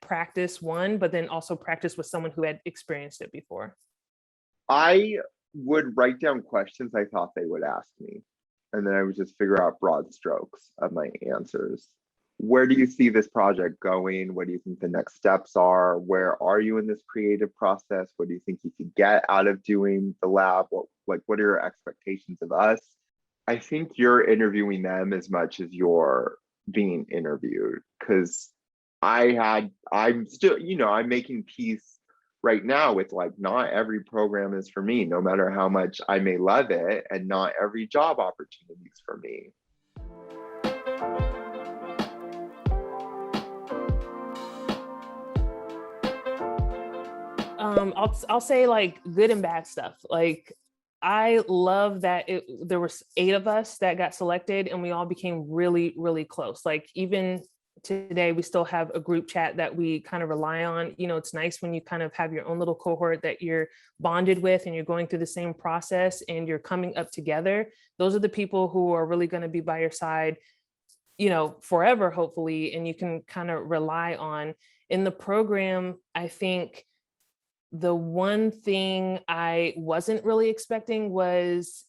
practice one, but then also practice with someone who had experienced it before. I would write down questions I thought they would ask me, and then I would just figure out broad strokes of my answers. Where do you see this project going? What do you think the next steps are? Where are you in this creative process? What do you think you could get out of doing the lab? What are your expectations of us? I think you're interviewing them as much as you're being interviewed, because I'm still, I'm making peace right now with like, not every program is for me, no matter how much I may love it, and not every job opportunity is for me. I'll say like good and bad stuff. Like, I love that there was 8 of us that got selected and we all became really, really close. Like, even today, we still have a group chat that we kind of rely on. It's nice when you kind of have your own little cohort that you're bonded with and you're going through the same process and you're coming up together. Those are the people who are really going to be by your side, forever, hopefully, and you can kind of rely on. In the program, I think the one thing I wasn't really expecting was,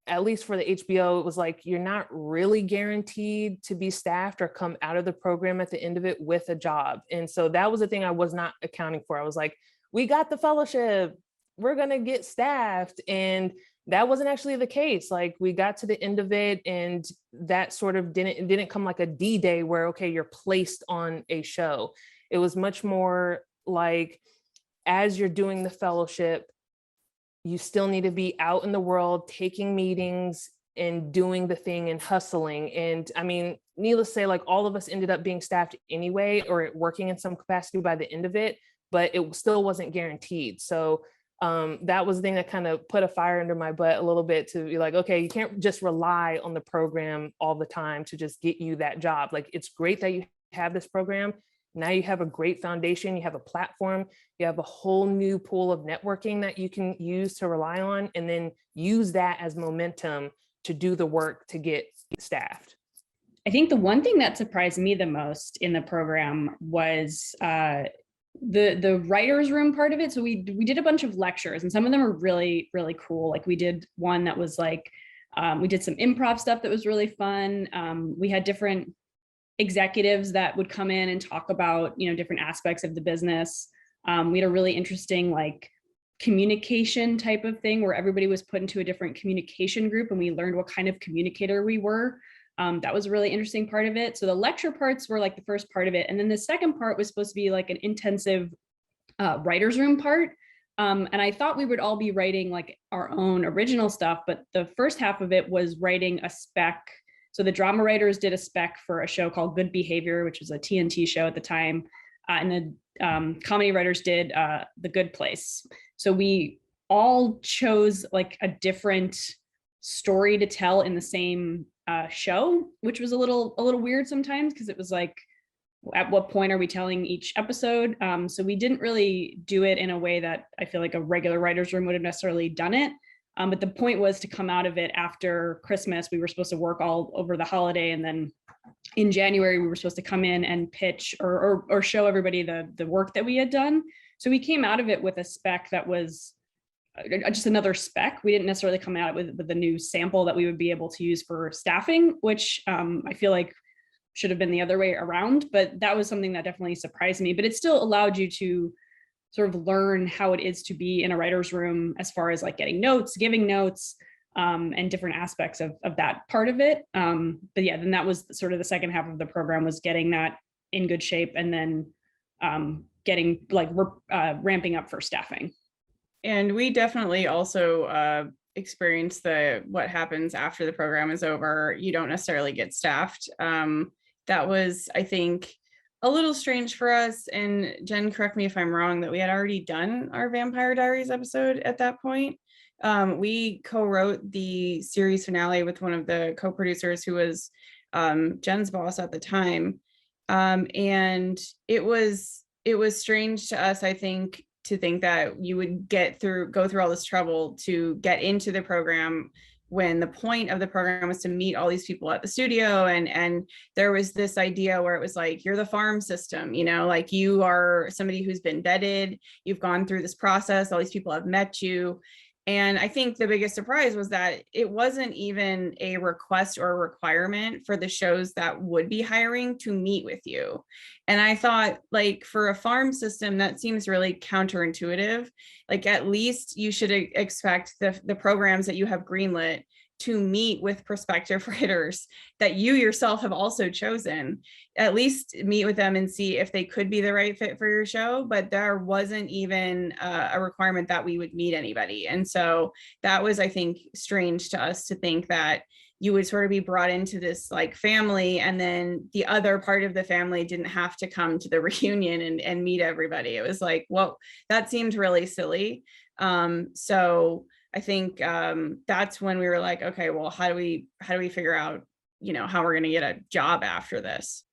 at least for the HBO, it was like, you're not really guaranteed to be staffed or come out of the program at the end of it with a job. And so that was the thing I was not accounting for. I was like, we got the fellowship, we're going to get staffed. And that wasn't actually the case. Like, we got to the end of it and that sort of didn't come like a D-Day where, okay, you're placed on a show. It was much more like, as you're doing the fellowship, you still need to be out in the world, taking meetings and doing the thing and hustling. And I mean, needless to say, like, all of us ended up being staffed anyway, or working in some capacity by the end of it, but it still wasn't guaranteed. So that was the thing that kind of put a fire under my butt a little bit, to be like, okay, you can't just rely on the program all the time to just get you that job. Like, it's great that you have this program. Now you have a great foundation, you have a platform, you have a whole new pool of networking that you can use to rely on, and then use that as momentum to do the work to get staffed. I think the one thing that surprised me the most in the program was the writer's room part of it. So we did a bunch of lectures, and some of them are really, really cool. Like, we did one that was like, we did some improv stuff that was really fun. We had different executives that would come in and talk about, different aspects of the business. We had a really interesting like communication type of thing where everybody was put into a different communication group and we learned what kind of communicator we were. That was a really interesting part of it. So the lecture parts were like the first part of it. And then the second part was supposed to be like an intensive writer's room part. And I thought we would all be writing like our own original stuff, but the first half of it was writing a spec. So the drama writers did a spec for a show called Good Behavior, which was a TNT show at the time. And the comedy writers did The Good Place. So we all chose like a different story to tell in the same show, which was a little weird sometimes, because it was like, at what point are we telling each episode? So we didn't really do it in a way that I feel like a regular writer's room would have necessarily done it. But the point was to come out of it after Christmas. We were supposed to work all over the holiday. And then in January, we were supposed to come in and pitch or show everybody the work that we had done. So we came out of it with a spec that was just another spec. We didn't necessarily come out with a new sample that we would be able to use for staffing, which I feel like should have been the other way around. But that was something that definitely surprised me. But it still allowed you to sort of learn how it is to be in a writer's room, as far as like getting notes, giving notes, and different aspects of that part of it. But yeah, then that was sort of the second half of the program, was getting that in good shape, and then getting like ramping up for staffing. And we definitely also experience what happens after the program is over. You don't necessarily get staffed. That was, I think, a little strange for us. And Jen, correct me if I'm wrong, that we had already done our Vampire Diaries episode at that point. We co-wrote the series finale with one of the co-producers who was Jen's boss at the time. And it was strange to us, I think, to think that you would go through all this trouble to get into the program when the point of the program was to meet all these people at the studio. And there was this idea where it was like, you're the farm system, you know, like you are somebody who's been vetted, you've gone through this process, all these people have met you. And I think the biggest surprise was that it wasn't even a request or a requirement for the shows that would be hiring to meet with you. And I thought, like, for a farm system, that seems really counterintuitive. Like, at least you should expect the programs that you have greenlit to meet with prospective writers that you yourself have also chosen, at least meet with them and see if they could be the right fit for your show. But there wasn't even a requirement that we would meet anybody. And so that was, I think, strange to us to think that you would sort of be brought into this like family, and then the other part of the family didn't have to come to the reunion and meet everybody. It was like, well, that seemed really silly. So I think that's when we were like, okay, well, how do we figure out, you know, how we're going to get a job after this?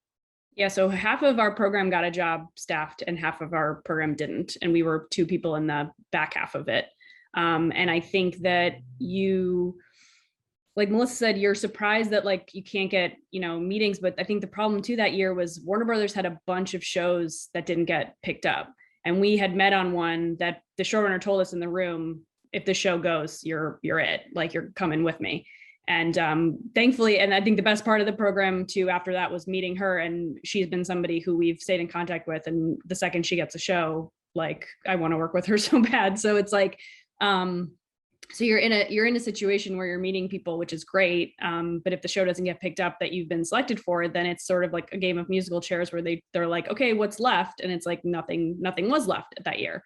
Yeah, so half of our program got a job staffed and half of our program didn't. And we were 2 people in the back half of it. And I think that you, like Melissa said, you're surprised that like you can't get, you know, meetings. But I think the problem too that year was Warner Brothers had a bunch of shows that didn't get picked up. And we had met on one that the showrunner told us in the room, if the show goes, you're it, like you're coming with me. And thankfully, and I think the best part of the program too, after that, was meeting her. And she's been somebody who we've stayed in contact with. And the second she gets a show, like I want to work with her so bad. So it's like, so you're in a situation where you're meeting people, which is great. But if the show doesn't get picked up that you've been selected for, then it's sort of like a game of musical chairs where they're like, okay, what's left? And it's like nothing was left that year.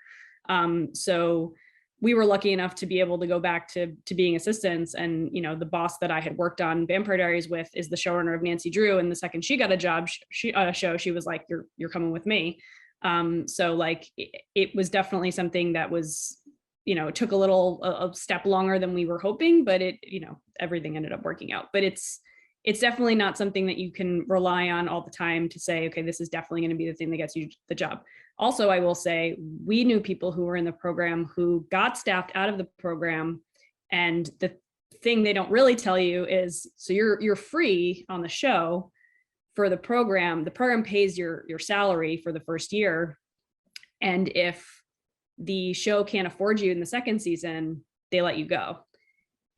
So we were lucky enough to be able to go back to being assistants. And, you know, the boss that I had worked on Vampire Diaries with is the showrunner of Nancy Drew. And the second she got a job, she was like, you're coming with me. So like, it was definitely something that was, you know, it took a step longer than we were hoping, but it, you know, everything ended up working out. But it's definitely not something that you can rely on all the time to say, okay, this is definitely going to be the thing that gets you the job. Also, I will say we knew people who were in the program who got staffed out of the program. And the thing they don't really tell you is, so you're free on the show for the program. The program pays your salary for the first year. And if the show can't afford you in the second season, they let you go.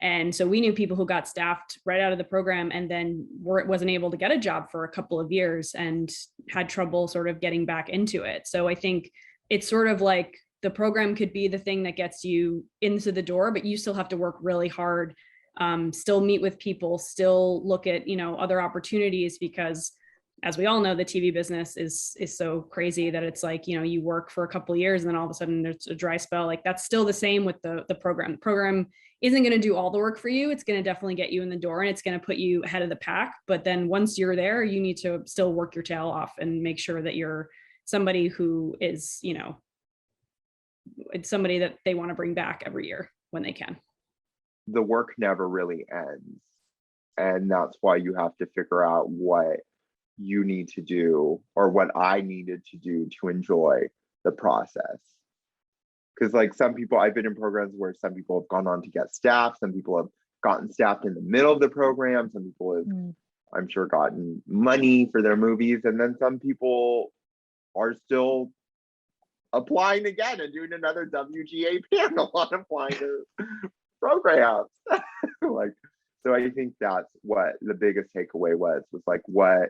And so we knew people who got staffed right out of the program and then wasn't able to get a job for a couple of years and had trouble sort of getting back into it. So I think it's sort of like the program could be the thing that gets you into the door, but you still have to work really hard, still meet with people, still look at, you know, other opportunities, because as we all know, the TV business is so crazy that it's like, you know, you work for a couple of years and then all of a sudden there's a dry spell. Like that's still the same with the program. The program isn't going to do all the work for you. It's going to definitely get you in the door and it's going to put you ahead of the pack. But then once you're there, you need to still work your tail off and make sure that you're somebody who is, you know, it's somebody that they want to bring back every year when they can. The work never really ends. And that's why you have to figure out what you need to do, or what I needed to do to enjoy the process. Because like some people, I've been in programs where some people have gone on to get staff, some people have gotten staffed in the middle of the program, some people have, I'm sure, gotten money for their movies, and then some people are still applying again and doing another WGA panel on applying to programs. Like, so I think that's what the biggest takeaway was like, what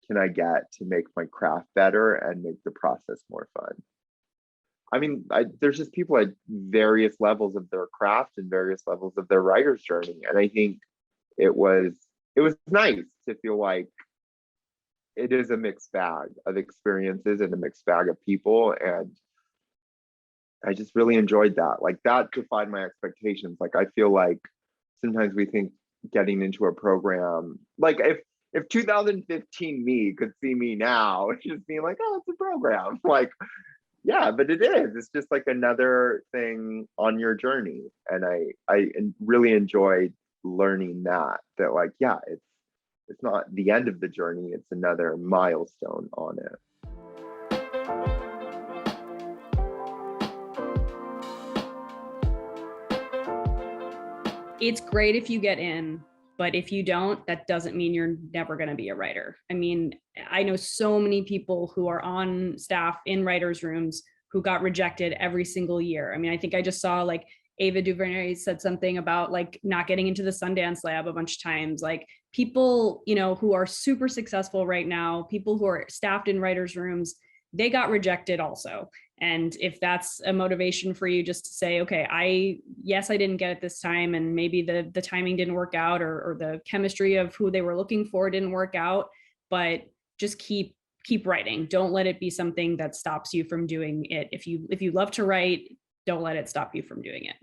can I get to make my craft better and make the process more fun? I mean, there's just people at various levels of their craft and various levels of their writer's journey. And I think it was nice to feel like it is a mixed bag of experiences and a mixed bag of people. And I just really enjoyed that. Like that defied my expectations. Like I feel like sometimes we think getting into a program, like if 2015 me could see me now, it's just being like, oh, it's a program. Like, yeah, but it is. It's just like another thing on your journey. And I really enjoyed learning that like, yeah, it's not the end of the journey, it's another milestone on it. It's great if you get in, but if you don't, that doesn't mean you're never going to be a writer. I mean, I know so many people who are on staff in writers' rooms who got rejected every single year. I mean, I think I just saw like Ava DuVernay said something about like not getting into the Sundance Lab a bunch of times. Like people, you know, who are super successful right now, people who are staffed in writers' rooms, they got rejected also. And if that's a motivation for you just to say, okay, yes, I didn't get it this time, and maybe the timing didn't work out, or the chemistry of who they were looking for didn't work out, but just keep writing. Don't let it be something that stops you from doing it. If you love to write, don't let it stop you from doing it.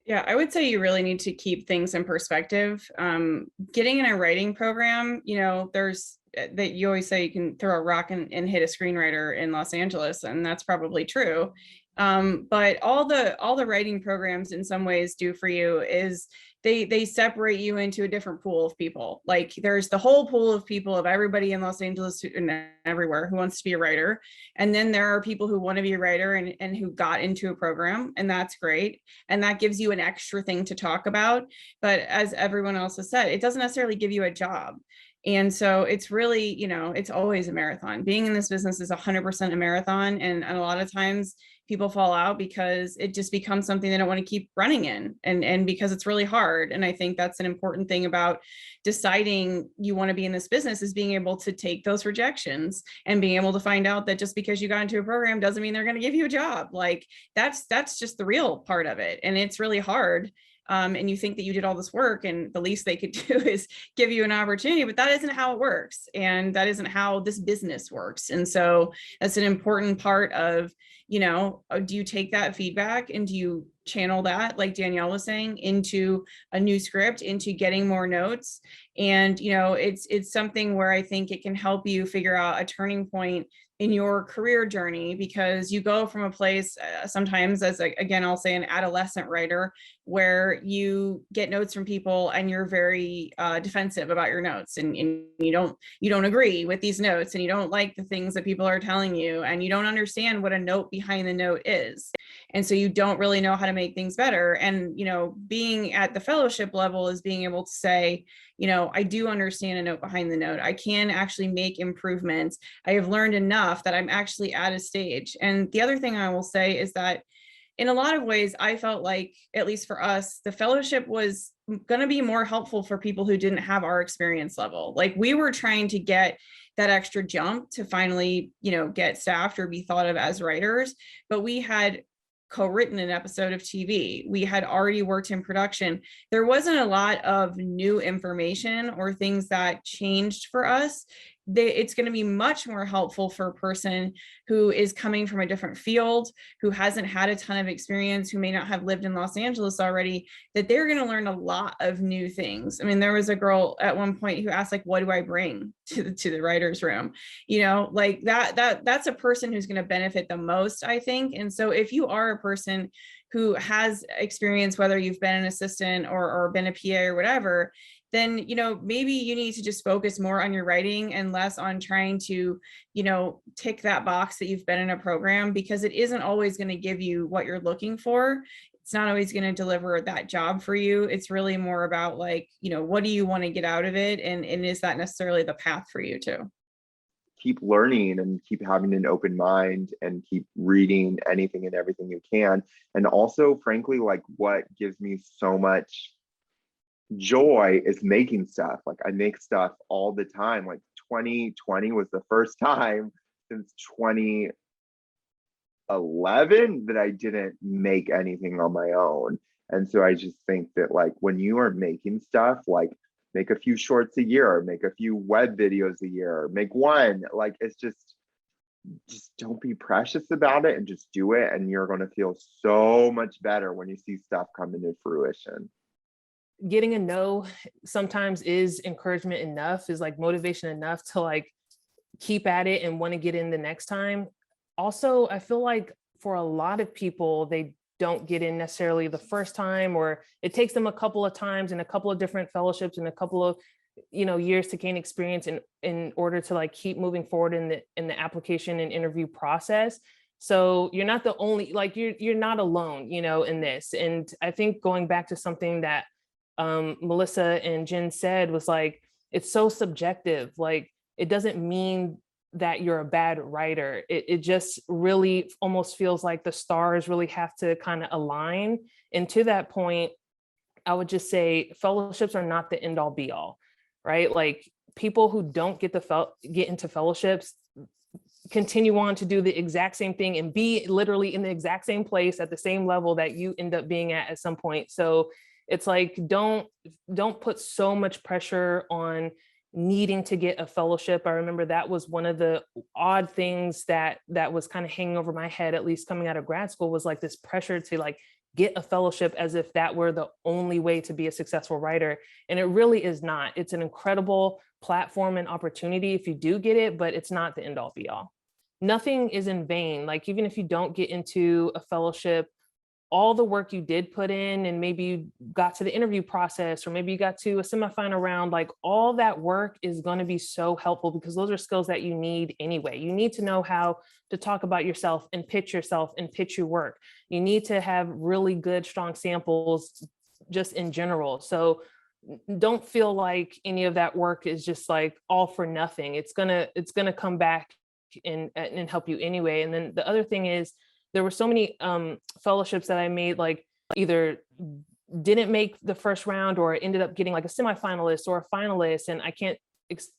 Yeah, I would say you really need to keep things in perspective. Getting in a writing program, you know, there's that you always say you can throw a rock and hit a screenwriter in Los Angeles, and that's probably true. But all the writing programs in some ways do for you is they separate you into a different pool of people. Like there's the whole pool of people of everybody in Los Angeles and everywhere who wants to be a writer. And then there are people who want to be a writer and who got into a program, and that's great. And that gives you an extra thing to talk about. But as everyone else has said, it doesn't necessarily give you a job. And so it's really, you know, it's always a marathon. Being in this business is 100% a marathon. And a lot of times people fall out because it just becomes something they don't want to keep running in, and because it's really hard. And I think that's an important thing about deciding you want to be in this business, is being able to take those rejections and being able to find out that just because you got into a program doesn't mean they're going to give you a job. Like that's just the real part of it. And it's really hard. And you think that you did all this work and the least they could do is give you an opportunity, but that isn't how it works. And that isn't how this business works. And so that's an important part of, you know, do you take that feedback and do you channel that, like Danielle was saying, into a new script, into getting more notes? And, you know, it's something where I think it can help you figure out a turning point in your career journey, because you go from a place sometimes as again, I'll say an adolescent writer, where you get notes from people and you're very defensive about your notes, and you don't agree with these notes, and you don't like the things that people are telling you, and you don't understand what a note behind the note is. And so you don't really know how to make things better. And, you know, being at the fellowship level is being able to say, you know, I do understand a note behind the note. I can actually make improvements. I have learned enough that I'm actually at a stage. And the other thing I will say is that in a lot of ways, I felt like, at least for us, the fellowship was going to be more helpful for people who didn't have our experience level. Like we were trying to get that extra jump to finally, you know, get staffed or be thought of as writers, but we had co-written an episode of TV. We had already worked in production. There wasn't a lot of new information or things that changed for us. It's going to be much more helpful for a person who is coming from a different field, who hasn't had a ton of experience, who may not have lived in Los Angeles already, that they're going to learn a lot of new things. I mean, there was a girl at one point who asked, like, what do I bring to the writer's room? You know, like that's a person who's going to benefit the most, I think. And so if you are a person who has experience, whether you've been an assistant or been a PA or whatever, then, you know, maybe you need to just focus more on your writing and less on trying to, you know, tick that box that you've been in a program, because it isn't always going to give you what you're looking for. It's not always going to deliver that job for you. It's really more about, like, you know, what do you want to get out of it? And is that necessarily the path for you too? Keep learning and keep having an open mind and keep reading anything and everything you can. And also, frankly, like what gives me so much joy is making stuff. Like I make stuff all the time. Like 2020 was the first time since 2011 that I didn't make anything on my own. And so I just think that, like, when you are making stuff, like make a few shorts a year, make a few web videos a year, make one, like it's just don't be precious about it and just do it. And you're going to feel so much better when you see stuff come into fruition. getting a no sometimes is encouragement enough, is like motivation enough to like keep at it and want to get in the next time. Also, I feel like for a lot of people, they don't get in necessarily the first time, or it takes them a couple of times and a couple of different fellowships and a couple of years to gain experience in order to like keep moving forward in the application and interview process. So you're not the only, like you're not alone, in this. And I think going back to something that Melissa and Jen said was like, it's so subjective. Like, it doesn't mean that you're a bad writer. It just really almost feels like the stars really have to kind of align. And to that point, I would just say fellowships are not the end all be all, right? Like, people who don't get into fellowships continue on to do the exact same thing and be literally in the exact same place at the same level that you end up being at some point. So it's like, don't put so much pressure on needing to get a fellowship. I remember that was one of the odd things that was kind of hanging over my head, at least coming out of grad school, was like this pressure to like get a fellowship as if that were the only way to be a successful writer. And it really is not. It's an incredible platform and opportunity if you do get it, but it's not the end all be all. Nothing is in vain. Like, even if you don't get into a fellowship, all the work you did put in, and maybe you got to the interview process, or maybe you got to a semifinal round, like all that work is going to be so helpful, because those are skills that you need anyway. You need to know how to talk about yourself and pitch your work. You need to have really good, strong samples just in general. So don't feel like any of that work is just like all for nothing. It's gonna come back and help you anyway. And then the other thing is, there were so many fellowships that I made, like either didn't make the first round or ended up getting like a semifinalist or a finalist. And I can't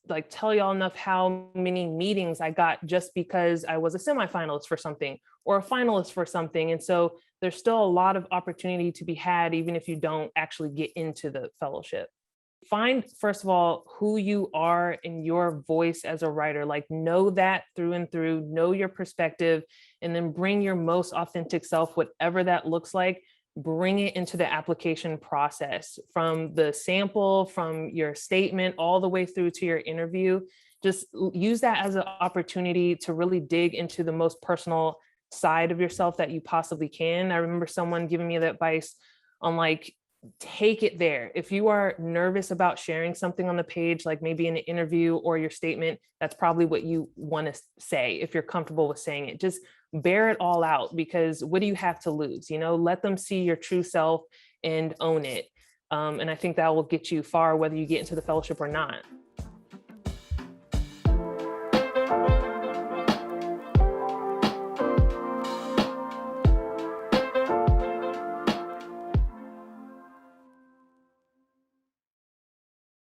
like tell y'all enough how many meetings I got just because I was a semifinalist for something or a finalist for something. And so there's still a lot of opportunity to be had, even if you don't actually get into the fellowship. Find, first of all, who you are and your voice as a writer. Like, know that through and through, know your perspective, and then bring your most authentic self, whatever that looks like, bring it into the application process, from the sample, from your statement, all the way through to your interview. Just use that as an opportunity to really dig into the most personal side of yourself that you possibly can. I remember someone giving me the advice on like, take it there. If you are nervous about sharing something on the page, like maybe in an interview or your statement, that's probably what you want to say. If you're comfortable with saying it, just bear it all out, because what do you have to lose? Let them see your true self and own it. And I think that will get you far, whether you get into the fellowship or not.